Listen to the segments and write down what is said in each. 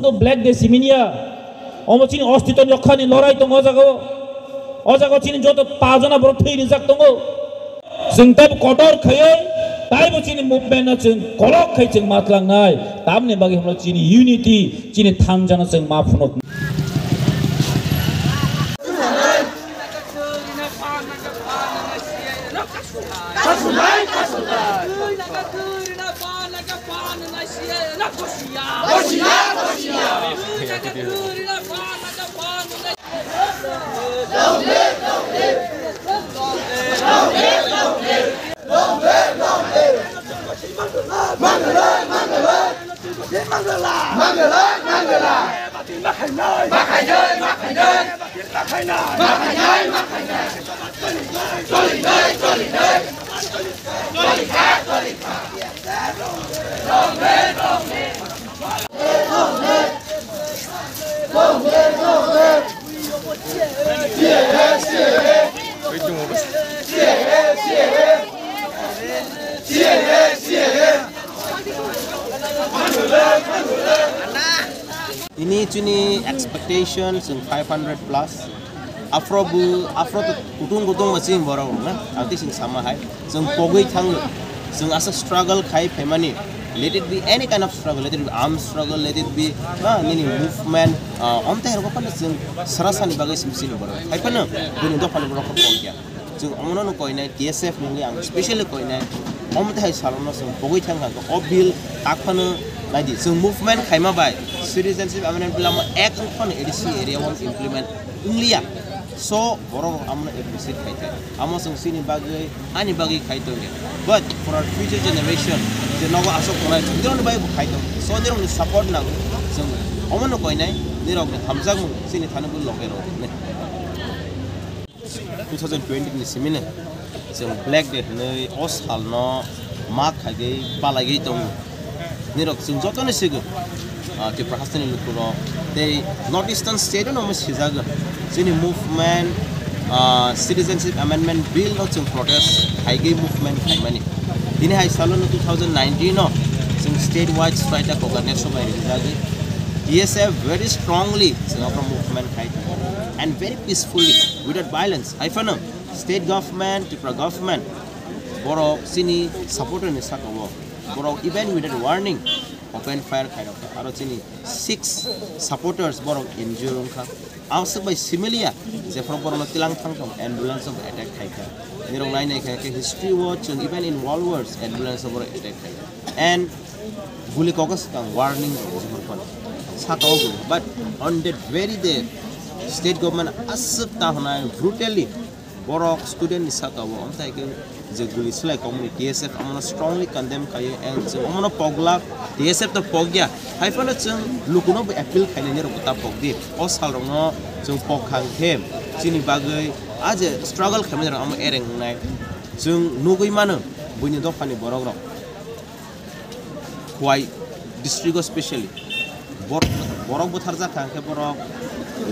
sudo black de siminia omo chini ostito yokhani lorai tong ojago chini joto pajona boro thei rijak tongo जों tab kotor khayai taibo chini movement na जों kolok khai जों matlangnai tamni bagi hamro chini unity chini thangjana जों mafunok Ini cuni expectation sing 500 plus. Afro tu kutung masih borong na. Arti sing sama hai. Sing pogoi thang sing asa struggle khai family. Let it be any kind of struggle. Let it be armed struggle. Let it be ini movement. Om teh roko pan sing serasani bagai simsini borong. Hai pan bunu do pan borong pogya. Sing omono no koi na TSF ngi ang especially koi na om teh salon sing pogoi thang ka obil takpan lagi sing movement khaima bai citizenship amendment bill amo ek khon edc area one implement inglia so borong amna appreciate khaite amo sing sini bagai ani bagai khaito nge but for our future generation je nogo asok konai jidron bai khaito so dirong support na sing omono koinai nirok hamjag sini thanabul lokero ne 2020 ni simine sing black day ne os halno mak khage palagi tong nirok sing jotone sigu ti prahastani lukuro they northeastern state no mas hizaga sini movement citizenship amendment bill no sing protest haige movement haimani ini hai salon 2019 no sing statewide strike organization by hizaga DSF very strongly sing from movement haite and very peacefully without violence haifana state government tripura government boro sini support ni sakawo boro even without warning open fire kind of aro chini 6 supporters boro injured kha also by similia je from boro tilang thang ambulance of attack khaika nirong nai nai kha history watch and even in world wars ambulance of attack khaika and guli kokas kang warning jumur sakaw but on that very day state government asap ta hona brutally boro student ni sakaw on ta ke je guli slai community TSF amona strongly condemn kai and je amona pogla TSF to pogya haifana chung lukuno be appeal khaine ni rokta pogdi osal rongo chung pokhang them chini bagai aje struggle khamena am ereng nai chung nugui mano buini do phani borok rok kwai district especially borok buthar ja khang ke borok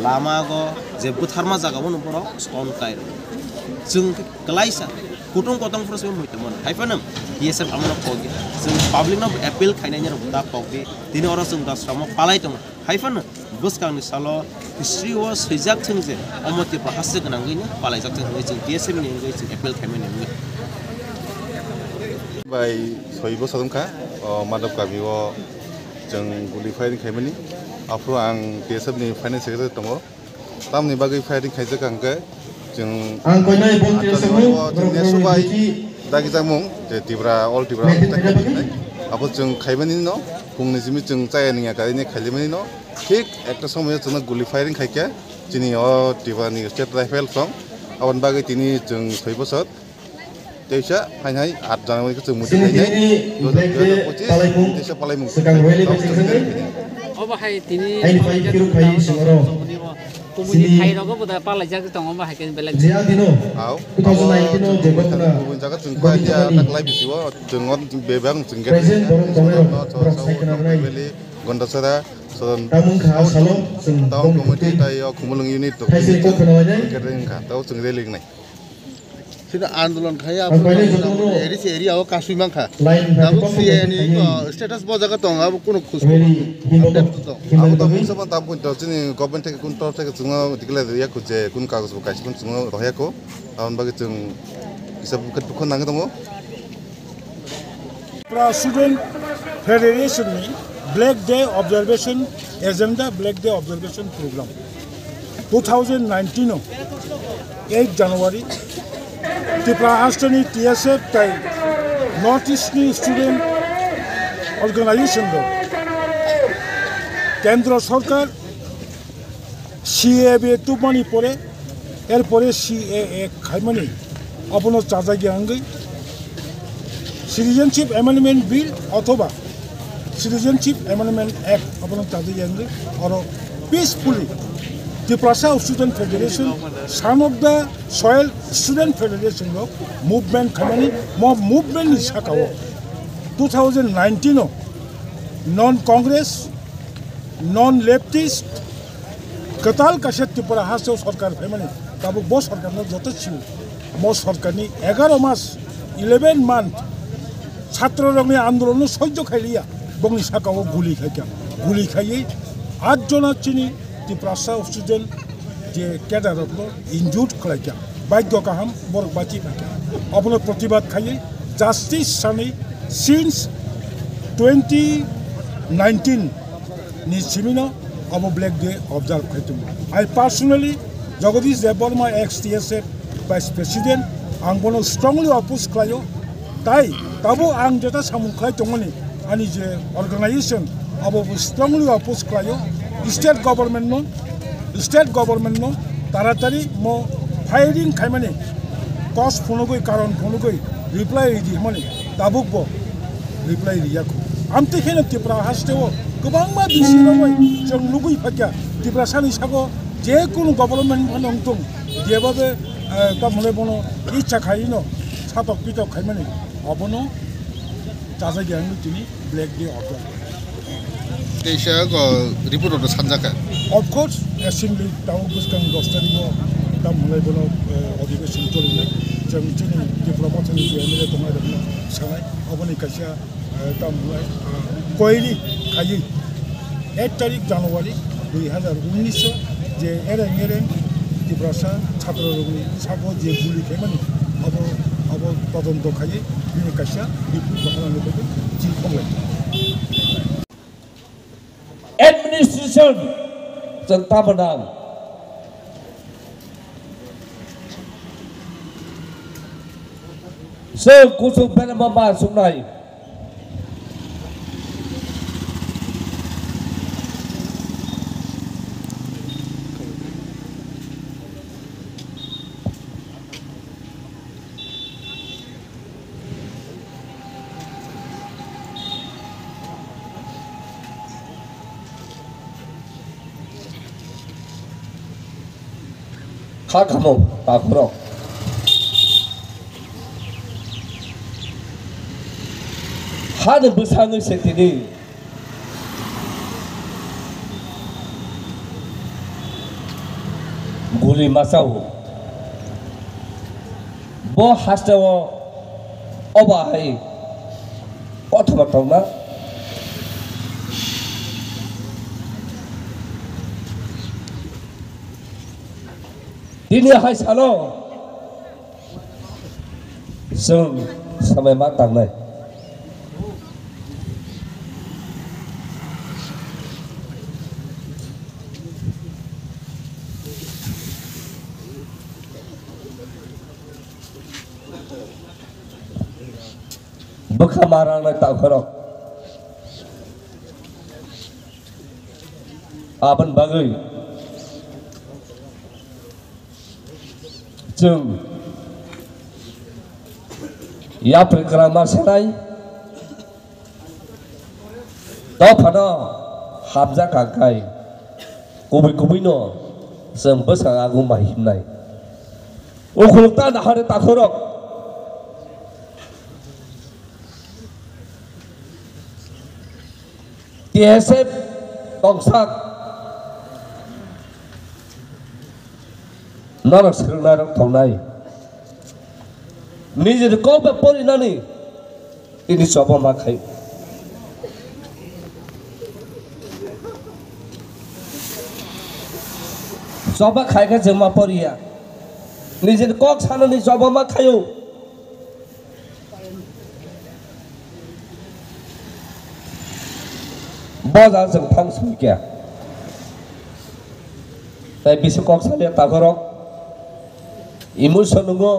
lama go je butharma jaga bono borok stone kai chung klaisa kutung kotong terus memang haifana TSF amana pogi sing public no appeal khainanya ruta pogi tini ora sung dasramo palai tong haifana bus kang ni salo history was hijak thingje amoti prahasya ganangina palai jak thing sing TSF ni ngai sing appeal khaimene ngai bai soibo sadumka madap kabiwo jeng guli firing khaimani afro ang TSF ni finance secretary tongo tamni bagai firing khaijak angke jeng ang koinai bol TSF subai dagi jamung je tibra all tibra apo jeng khaimani no pungni jimi jeng chaya ninga kari ni khalimani no ঠিক একটা সময় জন্য গুলি firing খাইকে যিনি টিবানি state rifle song আবার বাকি তিনি जों 6 বছর তেইশা ফাইনাই 8 জানুয়ারি जों মুতি নাই 2025 দেশে পালাইমু অবহাই তিনি আইনি ফাই কিরু ফাই সিমরো কমিউনি ফাই রগো বদা পালাই জাগ দং অবহাই কেন বেলেগ জিয়া দিনো 2019 नो जेबोना गुबुन जागा जों पाइया ताकलाय बिसिव जों बेबां जों गेट प्रेजेन्ट बरं दंनो गन्दासरा tamun kha salom sing tahu komite tayo kumulung unit to kaisi ko khano ne kering kha tahu sing reling nai Sini andolan kaya apa? Area awak kasih mangka. Namun si ini status bawa jaga tong, aku kuno khusus. Aku tahu sama tahu pun tahu sini government take kun tahu take semua diklat dia kuje kun kagus buka kun semua rohya ko. Tahun bagi jeng bisa bukan nangis tunggu. Student Federation Black Day Observation Agenda Black Day Observation Program 2019 8 January Tripura Astani TSF tai North East Student Organization do Kendra Sarkar CAA tupani pore erpore CAA khaimani apono chajagi angai Citizenship Amendment Bill অথবা Citizenship Amendment Act अपना चाहते हैं और peacefully Tripura Student Federation son of the soil student federation of movement company more movement is hakawo 2019 non-congress non-leftist कताल कशेत Tripura हास्य सरकार family Tabuk बहुत सरकार ने जोते छिल most सरकार ने 11 मास 11 month ছাত্র রঙে আন্দোলন সহ্য খাইলিয়া বংনি সাকাও গুলি খাইয়ে 8 জন চিনি Tripura স্টুডেন্ট যে ক্যাডার ইনজুর্ড খাইয়া বাধ্য কাহাম বড় বাঁচি থাকে আপনার প্রতিবাদ খাইয়ে জাস্টিস সানি সিন্স 2019 নি সিমিনো অব ব্ল্যাক ডে অবজার্ভ খাইতুম I personally Jagadish Debbarma ex TSF vice president আং বনো স্ট্রংলি অপোজ খাইও তাই তাবো আং যেটা সামুখাই দङनि आंनि जे अर्गानाइजेशन आबो स्ट्रंगली अपोज खालायो स्टेट गवर्नमेंट नो तारातारि मो फायरिंग खायमाने कस फुनुगै कारण फुनुगै रिप्लाय दि माने दाबुकबो रिप्लाय रियाखौ आमतेखेनो Tripura हास्टेव गोबां मा बिसिरबाय जों लुगै फाक्या Tripura सानि सागो जे कुनु गवर्नमेंट फानं दं देबाबे तामले बनो इच्छा खायिनो सातक पितक खायमाने अबनो चाजा गियानो तिनि black day observe Keisha ko report of the Sanjaka. Of course, assembly tahu buskan dostarigo tam mulai bono अधिवेशन चलिने जों तिनि Tripura पथनि एमएलए दंनाय दं सानाय अबनि कासिया tam mulai कोइरि खायि 1 तारिख जानुवारि 2019 जे एरें Tripura ছাত্র রঙনি সাগো যে গুলি খাইমানি अब तदন্ত खायि बिनि कासिया रिपोर्ट खालामनो लुबैदों जि खंलाय administration जों ताबोनां जों कुसुम बेलमा सुनाय Hakamo takro 하는 부상을 세트니 물이 마사오 뭐 하스타워 어바하이 어토마토나 Ini hai salo, sung sampai matang nih. Berkamarang nih tak kerok. Apan bagai. जों या परिक्रमा सेनाय दफानो हाबजा काकाय गुबै जों बोसां आगु माहिमनाय उखुलता नाहारे ताखरक TSF तंसाक Narak sekarang narak taunai, নিজের কবে পরিণানি ইনি সব মা খাই সবা খাইকে জমা পড়িয়া নিজের কক সানানি সব মা খাইও বাজার जों थांसुकिया তাই বিশে কক সালিয়া তাগরক ইমোশন नंगौ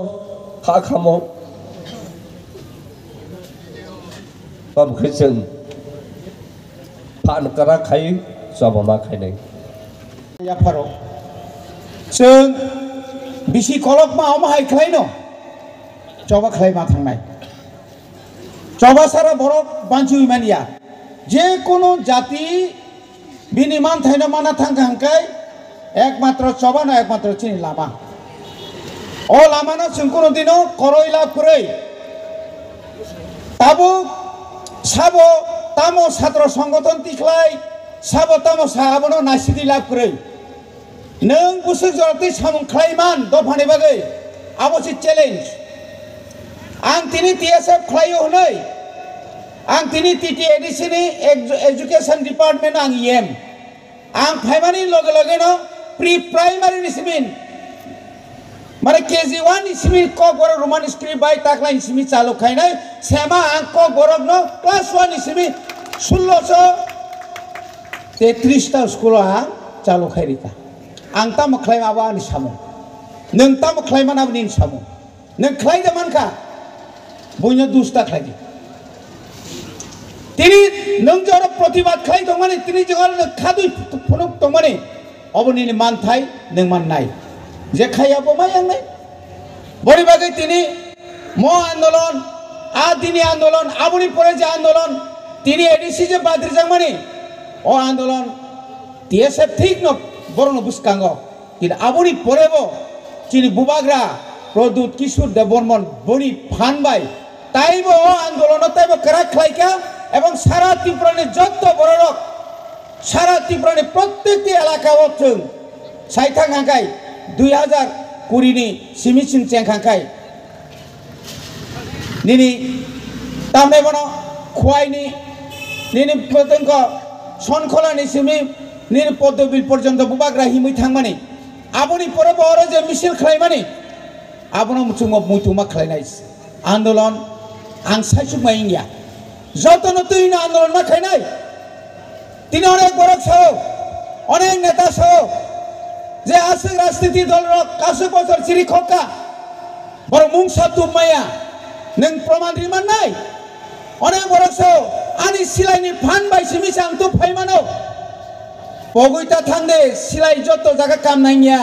हा खामो बमखै जों फानकरा खाय सबमा खायनाय याफारो जों बिसि कलक मा हाय खायनो जबा खाय मा थांनाय जबा सारा बरफ बांचुइ मानिया जे कोनो जाति बिनिमान थाइनो माना थांखांखाय एकमात्र चबा ना एकमात्र चिनि लामा ओ लामाना जों कोनो दिनो करइला पुरै ताबो साबो तामो छात्र संगठन तिख्लाय साबो तामो साबनो नासिदि लाभ पुरै नों बुसुक जरते सामुं खायमान दफानि बागै आबोसि चेलेन्ज आं तिनि टीएसएफ खायो हनै आं तिनि टीटीएडीसी नि एजुकेशन डिपार्टमेंट आं एम आं फाइमानि लगे लगेनो प्री प्राइमारी निसिमिन माने केजी1 निसिमिन क गर रोमान स्क्रिप्ट बाय ताकला निसिमि चालु खायनाय सेमा आं क गरगनो क्लास 1 निसिमि 1633 ता स्कुल आं चालु खायरिता आं ताम खाय माबा आनि सामु नों ताम खाय मानाबो नि सामु नों खायदो मानखा बयनो दुस्ता खायदि तिनी नों जर प्रतिबाद खाय दं माने तिनी जगर खादुइ फनुक दं माने अबनि मानथाय नों माननाय जे खायाबो मायांनाय बरि बागै तिनी म आन्दोलन आ दिनी आन्दोलन आबनि परे जे आन्दोलन तिनी एडीसी जे बाद्रि जां माने ओ आन्दोलन टीएसएफ ठीक न बरनो बुसकांगो किन आबनि परेबो तिनी बुबाग्रा प्रदूत किशोर देबबर्मन बनि फानबाय ताइबो ओ आन्दोलन ताइबो करा खायका এবং সারা ত্রিপুরানি যত বড় রক সারা ত্রিপুরানি প্রত্যেকটি এলাকা অথং সাইথাং হাঙ্কাই 2020 नि সিমিসিং চেং হাঙ্কাই নিনি তামনে বনো খোয়াইনি নিনি পতঙ্গ সনখলানি সিমি নিনি পদ্মবিল পর্যন্ত বুবাগ্রা হিমই থাংমানি আবনি পরে বড় যে মিছিল খাইমানি আবনো মুচুম মুতুমা খাইনাই আন্দোলন আং সাইসুমাইয়া যতন তুইনা আন্দোলন না খাই নাই তিনি অনেক বড় সহ অনেক নেতা সহ যে আছে রাজনীতি দলের কাছে বছর চিরি খক্কা বড় মুংসা তুমাইয়া নং প্রমাণ রিমান নাই অনেক বড় সহ আনি সিলাইনি ফান বাইসি মিছে আং তো ফাইমানো পগইতা থাংদে সিলাই যত জায়গা কাম নাইয়া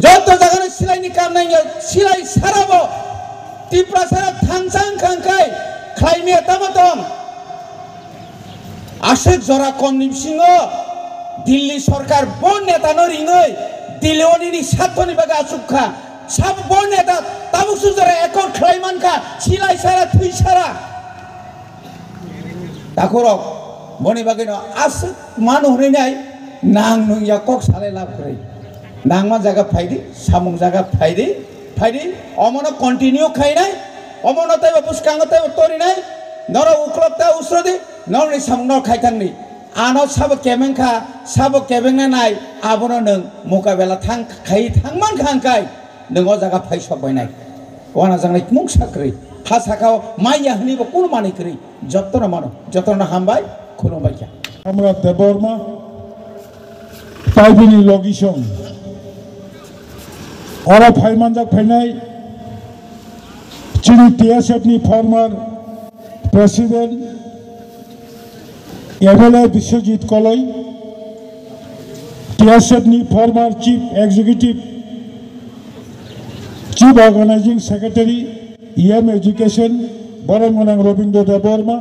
যত জায়গা সিলাইনি কাম নাইয়া সিলাই সারাবো ত্রিপুরা সারা থাংসাং খাংখাই খাইমিয়া তামাতম আশেক জরা কম নিবসিং দিল্লি সরকার বন নেতা নরিঙই দিল্লিওনি সাতনি বাগা আসুখা সাব বন নেতা তাবুসু জরা একর খাইমানখা সিলাই সারা থুই সারা তাকরক বনি বাগै আসুক মান হরিনাই নাং নুইয়া কক সালে লাভ করে নাংমা জায়গা ফাইদি সামুং জায়গা ফাইদি फायदि अमनो कंटिन्यू खाइनाय अमनो तय बुसकांगो तय तोरिनाय नर उक्लबता उसरदि नरनि सामनो खाइथांनि आनो साब केमेंखा साब केबेंना नाय आबनो नों मुकाबेला थां खाइ थांमान खांखाय नोंगो जागा फाइसबायनाय वाना जांनाय मुख साख्रि हासाखाव माइया हनिबो कोन मानिख्रि जत्तन मानो जत्तन हामबाय खुलुमबाय আমরা দেববর্মা পাইবিনি লগিসং और फाइमानजाक फाइनाय चिनी टीएसएफ नि former president MLA Biswajit Kalai TSF नि former chief executive chief organising secretary EM education बरंगनांग रविंद्र देबबर्मा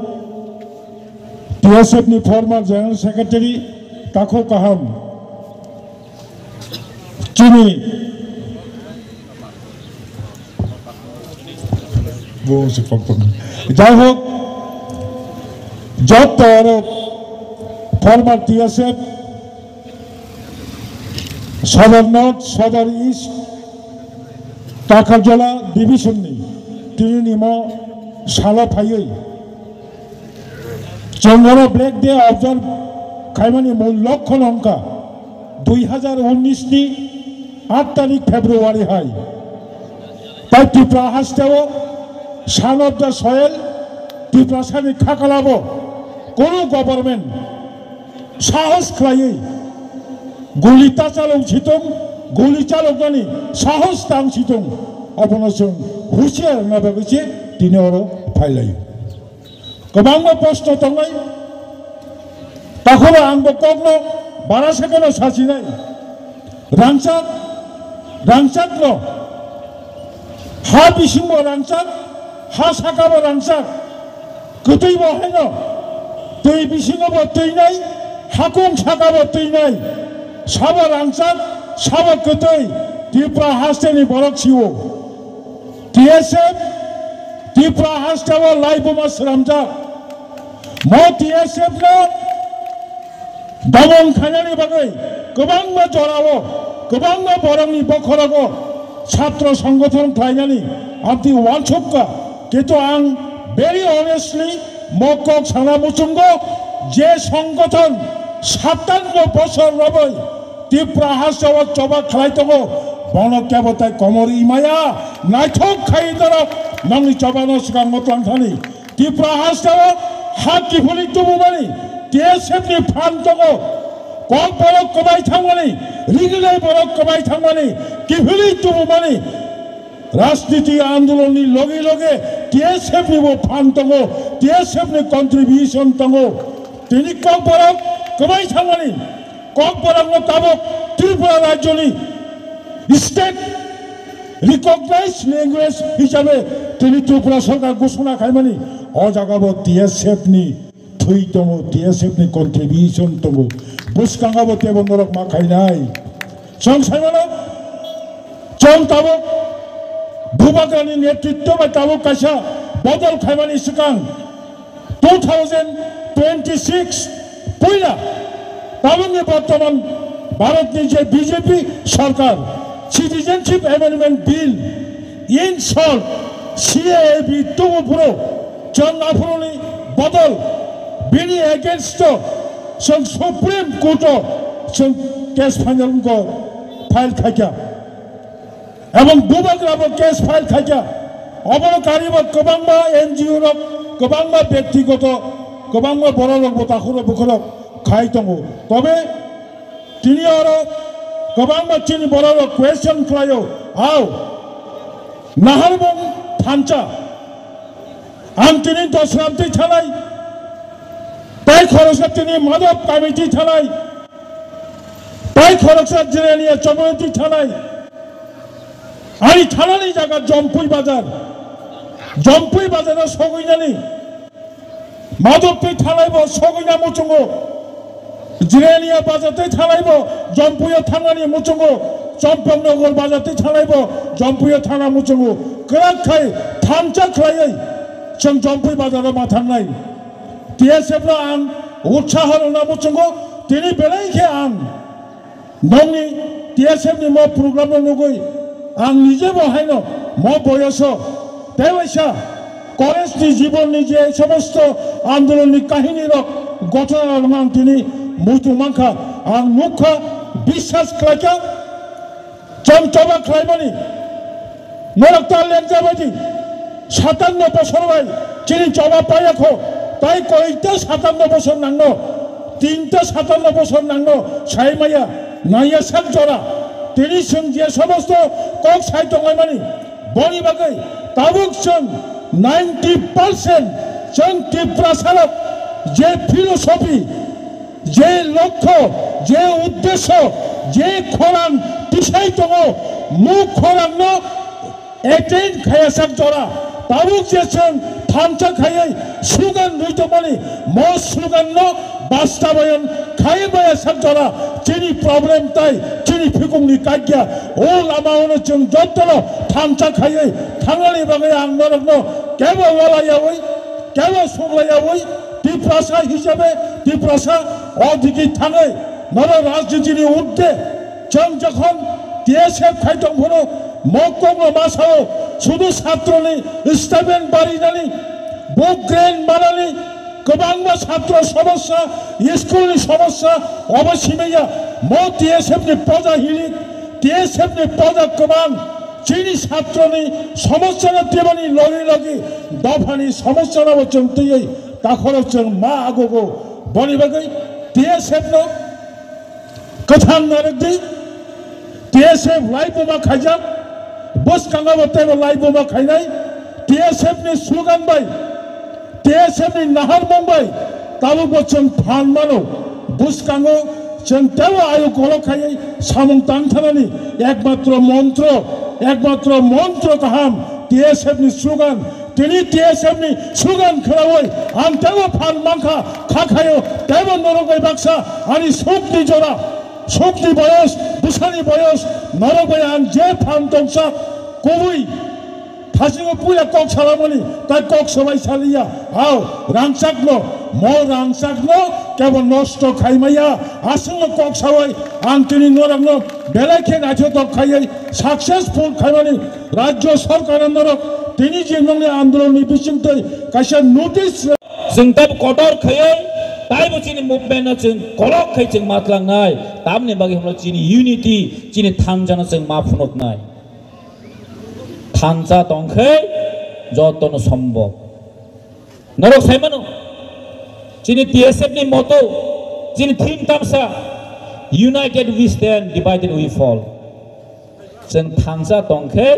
टीएसएफ नि फॉर्मर जनरल सेक्रेटरी ताखो काहाम चिनी যাই হোক যত former TSF Sadar north Sadar east Takarjala division ni tini nimo sala phayei Jongoro Black Day observe খাইমানি মূল লক্ষ্য লঙ্কা 2019 নি 8 তারিখ ফেব্রুয়ারি হয় তাই ত্রিপুরা হাসতেও son of the soil Tripura সানি খাকালাব কোনো গভর্নমেন্ট সাহস খাইয়ে গুলিতা চালক ছিতং গুলি চালক জানি সাহস তাং ছিতং অবনসং হুঁশিয়ার না বেগেছে তিনি ওর ফাইলাই গোবাং প্রশ্ন দंगाय তখন আংবো কগ্ন বারা সেকেন্ড সাচি নাই রাংচাক ন হা বিসিংব রাংচাক হা সাকাবো রাংচাক গতৈব হয় ন তুই বিসিংব তুই নাই হাকুং সাকাবো তুই নাই সাবা রাংচাক সাবা গতৈ ত্রিপুরা হাস্তেনি বরক সিও টিএসএফ ত্রিপুরা হাস্তেও লাইবুমা শ্রামজাক ম টিএসএফ ন দমন খাইনানি বাগै गोबां जरावो गोबां बरंनि बखरागो छात्र संगठन खाइनानि आंनि वानसबका किन्तु आं भेरि अनेस्टलि मकक साना मुचुंगो जे संगठन 57 बছর रबै त्रिपुरा हासोआव चबा खालायदोंगो बन केबताय कमर इमाया नायथक खाइदरक नंनि चबानो सिगां मतलांथानि त्रिपुरा हासोआव हाकि फुलि तुबुमानि টিএসএফनि फान दङ कक बरक कबाय थांमानि रिगुलाय बरक कबाय थांमानि किफुलि तुबुमानि राजनीति आंदोलननि लगे लगे টিএসএফनिबो फान दङ টিএসএफनि कन्ट्रिबिउसन दङ तिनि कक बरक कबाय थांमानि कक बरकनो ताबक त्रिपुरा राज्यनि स्टेट रिकगनाइज लैंग्वेज हिसाबै तिनि त्रिपुरा सरकार घोषणा खायमानि अ जागाबो টিএসএফनि थै दङ টিএসএफनि कन्ट्रिबिउसन दङ बुसकांगाबो तेबनरक मा खायनाय जों सायमानो जों ताबो भुबाग्रानि नेतृत्व बाय ताबो कायसा बदल खायमानि सिगां 2026 पहिला ताबोनि बर्तमान भारतनि जे बीजेपी सरकार citizenship amendment bill in short CAA तुबुफोरो जों आफोरनि बदल बिनि एगेंस्ट जों सुप्रीम कोर्ट जों केस फाइनल को फाइल खाइया एवं बुबाग्राबो केस फाइल खाइया अबरकारिबो गोबांबा एनजिओ रक गोबांबा व्यक्तिगत गोबांबा बरलक बताखुरो बुखरक खाइ दङ तबे तिनि आरो गोबांबा तिनि बरलक क्वेश्चन खायो आव नाहारबं थानचा आं तिनि दसरामति थानाय ताई खरसा तिनि माधव कमिटी थानाय ताई खरसा जिरानिया चमनती थानाय आनि थानानि जागा जम्पुई बाजार सगैनानि माधवपै थानायबो सगैना मुचुंगो जिरानिया बाजारतै थानायबो जम्पुया थांनानि मुचुंगो चम्पकनगर बाजारतै थानायबो जम्पुया थाना मुचुंगो गोराखाय थामचा खायै जों जम्पुई बाजाराव मा थांनाय টিএসএফ आं उत्साह होना मुचुंगो तिनि बेलायखे आं नंनि টিএসএফनि म प्रोग्राम नुगै आं निजे बहायनो म बयस देवैसा कलेजनि जीवननि जे समस्त आंदोलननि काहिनी रक घटना आं तिनि मुतुमांखा आं नुखा বিশ্বাস खालायखा जों चबा खालायमानि नरकता लेंजाबायदि 57 বছর बाय तिनि चबा पायाखो তাই কয়টা 57 বছর নাঙ্গো তিনটা 57 বছর নাঙ্গো সাইমায়া নাইয়া সাক জরা তিনি जों যে সমস্ত কক সাইতঙ্গাই মানি বনি বাগै তাবুক जों 90% जों ত্রিপুরা সারক যে ফিলোসফি যে লক্ষ্য যে উদ্দেশ্য যে খরাং দিশাই দङ মুখ খরাংनो एटेन खायासाक जरा ताबुक जे जों थामचा खायै स्लुगान नुइदोंमानि म स्लुगान न बास्ताबायन खायबाया साक जरा जिनि प्रब्लेम ताई जिनि फिगुंनि काग्या ओ लामावनो जों जत्तनो थामचा खायै थांनानै बागै आं नरकनो केबो वालायावै केबो सुग्लायावै दिप्रासा हिसाबै दिप्रासा अदिगि थाङै नर राजनीतिनि उद्दे जों जखन টিএসএफ खायदोंफोरो मौकोंग मासाओ सुदु छात्रनि स्टाइपेंड बारिनानै बुक ग्रेड बानानै गोबां छात्र समस्या स्कुलनि समस्या अबसिमैया म टीएसएफ नि प्रजा हिलिक टीएसएफ नि प्रजा गोबां चीनी छात्रनि समस्या तेमनि लगे लगे दफानि समस्या जों तैयै दाखर जों मा आगोगो बनिबागै टीएसएफ नो कथां नारदि टीएसएफ लाइबोमा खायजा बस कांगा बतेनो लाइबोमा खायनाय टीएसएफ नि स्लोगान बाय टीएसएफ नि नाहार मुंबई ताबो बचन फान मानो बस कांगो जों तेव आयु गलो खायै सामुं तांथानानि एकमात्र मंत्र गाहाम टीएसएफ नि स्लोगान তিনি टीएसएफ नि स्लोगान खोलावै आं तेव फान मांखा खाखायो तेव नरगै बाक्सा आनि शक्ति जरा शक्ति बयस बुसानि बयस नरगै आं जे फान दंसा गुबै थासिङो पुया कक सालामनि ताइ कक सबाय सालिया आव रांसाकनो म रांसाकनो केवल नष्ट खाइमाया आसिङो कक सावै आं तिनि नरगनो बेलाखे गाथो दखायै सक्सेसफुल खाइमानि राज्य सरकार नरग तिनि जिंगनि आन्दोलननि बिसिंतै काइसा नोटिस जों तब कटर खयै ताइबो चिनि मुभमेन्ट जों कलक खै जों मातलांनाय तामनि बागै हमला चिनि यूनिटी चिनि थांजाना जों माफुनकनाय थांजा दंखै जतन सम्भव नरक साइमानो चिनि टीएसएफ नि मतो चिनि थीम तामसा united we stand divided we fall जों थांजा दंखै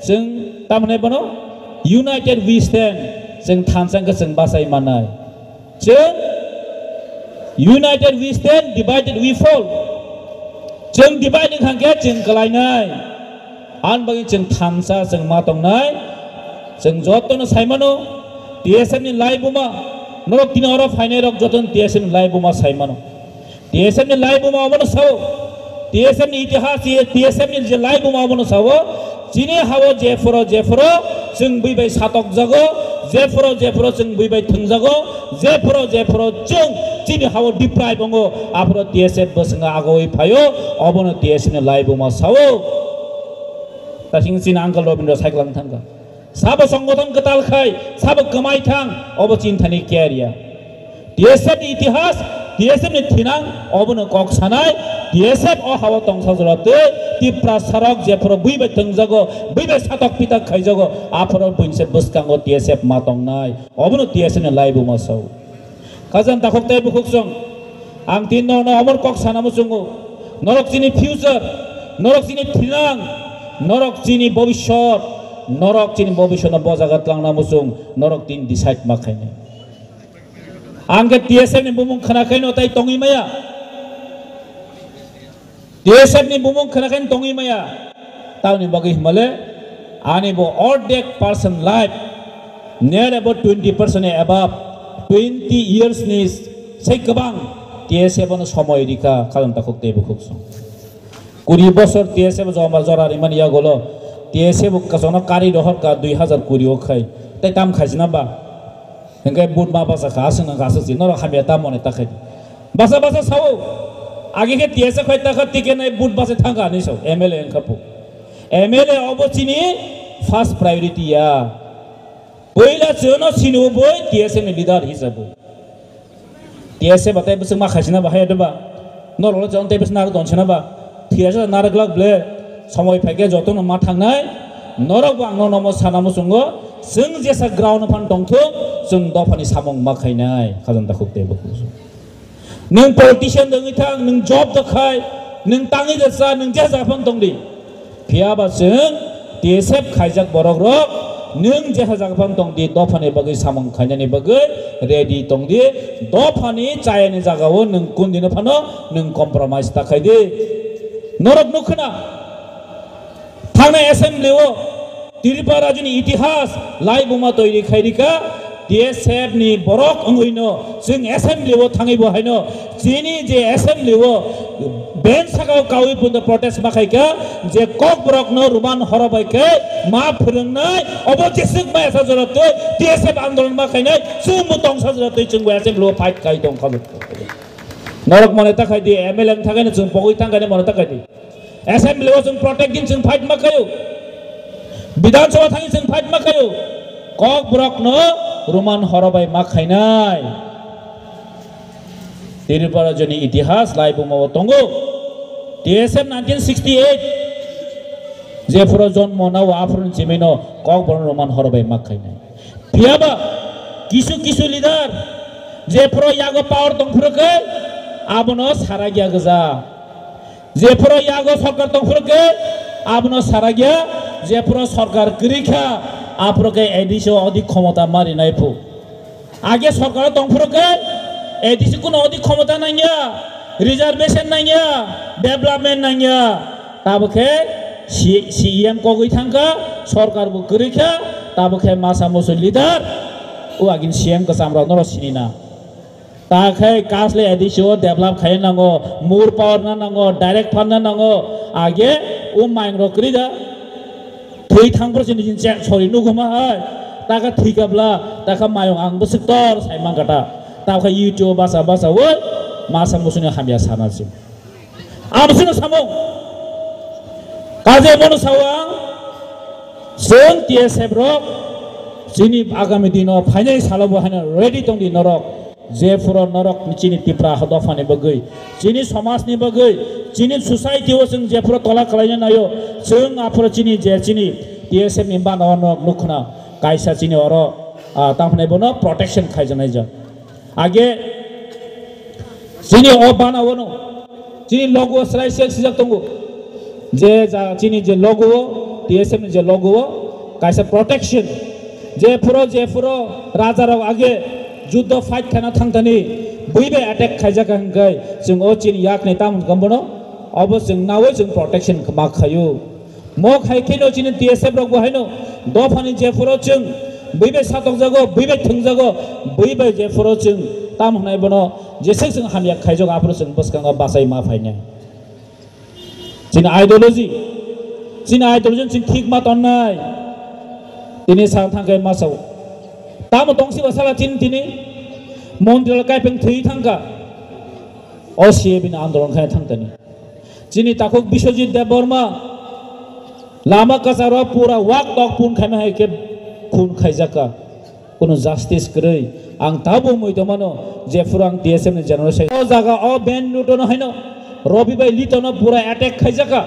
जों तामने बनो यूनाइटेड वी स्टैंड जों थांजांखौ जों बासाय मानाय जों united we stand divided we fall जों डिवाइडिंग खांखे जों गलायनाय आन बागै जों थांजा जों मा दंनाय जों जतन साइमानो टीएसएफ नि लाइबुमा नरक दिन अर फाइनाय रक जतन टीएसएफ नि लाइबुमा साइमानो टीएसएफ नि लाइबुमा अबनो साव टीएसएफ नि इतिहास टीएसएफ नि जे लाइबुमा अबनो साव जिनि हावो जेफरो जों बैबाय सातक जागो जेफरो जों बैबाय थंजागो जेफरो जों जिनि हावो डिप्राइ बंगो आफरो टीएसएफ बसंगा आगोय फायो अबनो टीएसएफ नि लाइबुमा सावो तासिं सिन आंकल रबिन्द्र साइक्लां थांगा साबो संगठन कताल खाय साबो कमाय थां अबो चिन्तानि केरिया टीएसएफ नि इतिहास टीएसएफ नि थिनां अबनो कक सानाय टीएसएफ अ हावा तंसा जराते तिप्रा सरक जेफरो बैबाय थंजागो बैबाय सातक पिता खायजागो आफरो बुइनसे बसकांगो टीएसएफ मातंनाय अबनो टीएसएफ नि लाइबुमा साव काजन ताखकताय बुखुकसं आं तिन न अमर कक सानामु जोंगो नरक जिनि फ्यूचर नरक जिनि थिनां नरक जिनि भविष्य न बजागत लांना मुसुं नरक दिन डिसाइड माखायने आंगे टीएसएफ नि बुमुं खोनाखैनो ताइ तंगिमाया टीएसएफ नि बुमुं खोनाखैनो तंगिमाया तावनि बागै हिमाले आनि बो अर्धेक person life near about 20% above 20 years नि सै गोबां टीएसएफ न समय रिका खालाम ताखकते बुखुकसं 20 বছর टीएसएफ जमा जरा रिमानि यागोलो टीएसएफ कसनो कारी रहर का 2020 ओखाय ताइ ताम खाजिना बा हंगे बुट मा बासा खासंग गासो जिनर खामिया ताम मने ताखै बासा सावो आगे के टीएसएफ खाय ताखा टिके नै बुट बासे थांगा नै सौ एमएलए अंखापु एमएलए अबचिनि फर्स्ट प्रायोरिटी या पहिला जोनो सिनु बोय टीएसएफ नि लिडार हिसाबै टीएसएफ बाताय बसं मा खाजिना बाहाय दबा नरल जन तेबस नार दनसना बा थियासा नारगलाक ब्ले समय फैगे जतन मा थांनाय नरक बांनो नम सानामु संगो जों जेसा ग्राउन्ड फान दंथो जों दफानि सामं मा खायनाय खाजन दाखुते बखु नों पलिटिशियन दङै थां नों जब दखाय नों ताङै जसा नों जे जाफां दंदि फियाबा जों टीएसएफ खायजाक बरक रक नों जे जाफां दंदि दफानि बागै सामं खायनायनि बागै रेडी दंदि दफानि चायनि जागाव नों कुनदिनो फानो नों कम्प्रोमाइज ताखायदि नरक नुखना थांनाय एसेम्बलिओ त्रिपुरा राज्यनि इतिहास लाइबुमा तैरि खायरिका टीएसएफ नि बरक अंगैनो जों एसेम्बलिओ थाङै बहायनो जिनि जे एसेम्बलिओ बेन सागाव कावि पुन्द प्रोटेस्ट माखायका जे कक बरक न रुमान हरबायके मा फोरोंनाय अबजेक्सन मा एसा जरते टीएसएफ आन्दोलन माखायनाय जों मुतंग साजरते जों एसेम्बलिओ फाइट खाय दं खाजो नरक मने ताखायदि एमएलए थाखायनो जों बगै थांगायनो मने ताखायदि assembly जों protecting जों fight makayo विधानसभा थांgi जों fight makayo kok brok no roman horobai makhainai tiripara joni itihas laibu mawa tongo TSM 1968 jefro jonmo na afrun chimino kok bron roman horobai makhainai piaba kisu leader jefro yago power tongfurke abono saragya gaja jefro yago sarkar tongfurke abono saragya jefro sarkar grikha আপ্রকে ADC অধিক ক্ষমতা মারি নাই ফু আগে সরকার তংফুরকে ADC কোনো অধিক ক্ষমতা নাই রিজার্ভেশন নাই ডেভেলপমেন্ট নাই তাবকে সিএম কগই থাঙ্কা সরকার বু গরিখা তাবকে মাসা মুসুল লিডার ও আগিন সিএম কা সামরা নর সিনিনা তাকে কাসলে এডিসি ও ডেভেলপ খাই নাঙ্গো মুর পাওয়ার না নাঙ্গো ডাইরেক্ট ফান্ড না নাঙ্গো আগে ও মাইংরো করিদা थै थांब्र जों सरि नुगमा हाय ताका थैगाब्ला ताका मायं आं बसक्तर साइमा गाटा ताका युट्युब बासा वो मासा मुसुनि हामिया सानासिम आमसुनो सामो काजे मनो सावा जों टीएसएफ रक जोंनि आगामी दिनाव फाइनाल सालाबो हानो रेडि दंदि नरक जेफोर नरक निचिनि तिप्रा हदफानि बगै जोंनि समाजनि बगै जोंनि ससाइटियाव जों जेफोर तला खालायनो नायो जों आफोर जोंनि जेचिनि टीएसएफ नि बानाव नुखना कायसा जोंनि अर तामफानाय बनो प्रोटेक्शन खायजनाय जा आगे जोंनि अ बानावनो जोंनि लोगो स्राइसेल सिजाक दंगो जे जा जोंनि जे लोगो टीएसएफ नि जे लोगो कायसा प्रोटेक्शन जेफोर राजाराव आगे जुद्ध फाइट खाना थांतानि बैबे अटैक खायजाका हंगाय जों ओ चिन याक नै ताम गम्बनो अब जों नावै जों प्रोटेक्शन मा खायो म खायखेनो चिन टीएसएफ रग बहायनो दफानि जेफोरो जों बैबे सातक जागो बैबे थंजागो बैबे जेफोरो जों ताम हनाय बनो जेसे जों हानिया खायजो आफोर जों बसकांगा बासाय मा फायने चिन आइडियोलॉजी जों ठीक मा तन्नाय दिनै सा थांगाय मासाव ताम तंसि बसाला तिनि मन्दिर काइपें थै थांगा असिएबिन आन्दोलन खाय थांतनि जिनि ताको विश्वजित देवबर्मा लामा कासारा पूरा वाक टक पुन खायमा है के खून खायजाका कोनो जस्टिस गरै आं ताबो मैदमानो जेफुरां टीएसएम जनरेशन ओ जागा ओ बेन लुटन हैनो रवि बाय लिटन पूरा अटैक खायजाका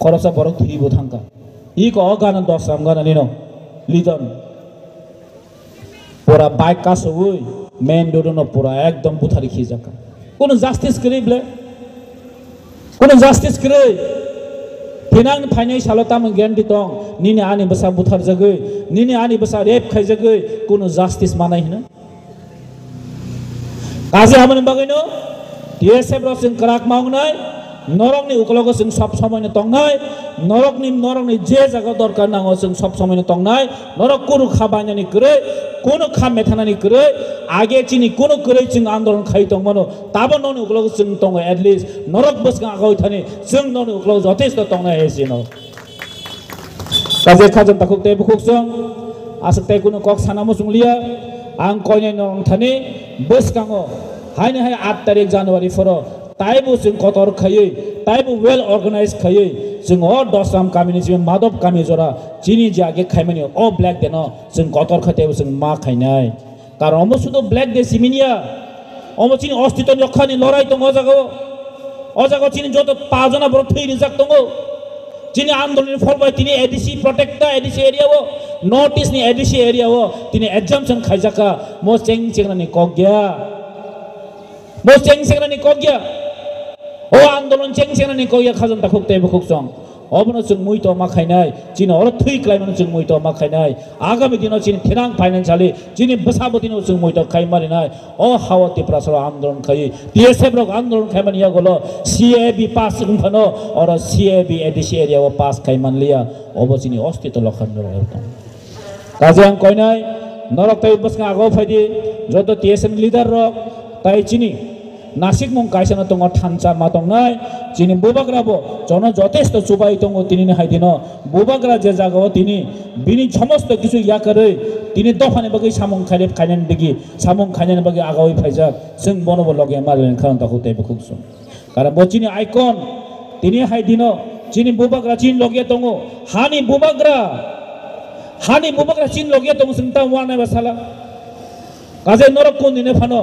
खरसा बरक थैबो थांगा इको अगान दसराम गाना निनो लिटन पूरा बाइक का सवै मेन डोडनो पूरा एकदम बुथारी खिजाका कोनो जस्टिस गरै ब्ले कोनो जस्टिस गरै थिनांग फाइनाल सालो ताम गेन्डी दं निनि आनि बसा बुथार जगै निनि आनि बसा रेप खाइ जगै कोनो जस्टिस मानाय हिनो काजे हामन बागैनो टीएसएफ र जों क्राक मावनाय नरकनि उकलगो जों सब समयनो तंनाय नरकनि जे जागा दरकार नांगौ जों सब समयनो तंनाय नरक कोनो खाबायनानि गरै कोनो खाम मेथानानि गरै आगे चिनि कोनो गरै जों आन्दोलन खाइ दंमोनो ताबो ननि उकलगो जों दङ एटलिस्ट नरक बसगा आगाव थानि जों ननि उकलगो जथेस्त तंनाय हेसिनो काजे खाजन ताखुक ते बुखुक जों आसक ते कोनो कक सानामो सुंलिया आं कयनाय नरं थानि बसगाङो हायनो हाय 8 तारिख जानुवारि फरो ताइबो जों कतर खायै ताइबो वेल अर्गानाइज खायै जों अ दसराम कामिनि जों माधव कामि जरा जिनि जागे खायमानि अ ब्लैक देन जों कतर खातेबो जों मा खायनाय कारण अमो सुदो ब्लैक दे सिमिनिया अमो चिनि अस्तित्व रक्षानि लड़ाई दङ अजागो चिनि जत पाजना बर थैरि जाक दङ चिनि आन्दोलन फलबाय तिनि एडीसी प्रोटेक्ट एडीसी एरिया वो नॉर्थ ईस्ट नि एडीसी एरिया वो तिनि एग्जाम्पशन खायजाका मो चेंगनानि कग्या मो चेंगनानि कग्या ओ आन्दोलन चेंगनानि कग्या खाजन ताखुक ते बुखुक सं अबनो जों मुइत मा खायनाय चिनि अर थै क्लाइमन जों मुइत मा खायनाय आगामी दिनाव चिनि थिरां फाइनान्सियली चिनि बसाबदिनो जों मुइत खाय मारिनाय अ हावति प्रासर आन्दोलन खाय टीएसएफ रक आन्दोलन खाय मानिया गलो सीएबी पास उफनो और सीएबी एडीसी एरिया वो पास खाय मानलिया अब चिनि अस्तित्व लखन रहता काजे आं कयनाय नरक तै बसका आगो फायदि जत टीएसएम लिडर रक ताइ चिनि नासिक मं कायसाना दङ थानसा मा दंनाय चिनि बुबाग्राबो जन जथेस्त सुबाय दङ तिनि हायदिनो बुबाग्रा जे जागाव तिनि बिनि समस्त किछु याकरै तिनि दफाने बगै सामं खायलेब खायनान बिगि सामं खायनान बगै आगावै फायजाक जों बनबो लगे मारलेन खान ताखौ ते बुखुसु कारण बचिनि आइकन তিনি হাইদিনো চিনি বুবাগ্রা চিন লগে দङ হানি বুবাগ্রা চিন লগে দङ जों ता वाने बासाला काजे नरक कोन दिने फानो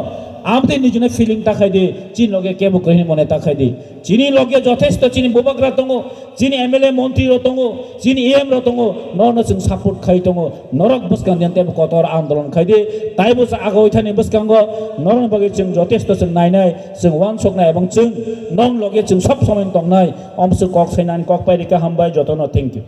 आमते निजने फिलिंग ताखाय दे चिन लगे केबो कहिनि मने ताखाय दे चिनी लगे যথেষ্ট चिनी बुबाग्रा दङ चिनी एमएलए मन्त्री रो दङ चिनी एम रो दङ ननो जों सापोर्ट खाय दङ नरक बसकां देनते कतर आन्दोलन खाय दे ताइबो आगोय थानि बसकांगो नरन बगे जों যথেষ্ট जों नायनाय जों वान सकनाय एबं जों नन लगे जों सब समय दंनाय अमसु कक फैनान कक पाइरिका हामबाय जतन थैंक यू।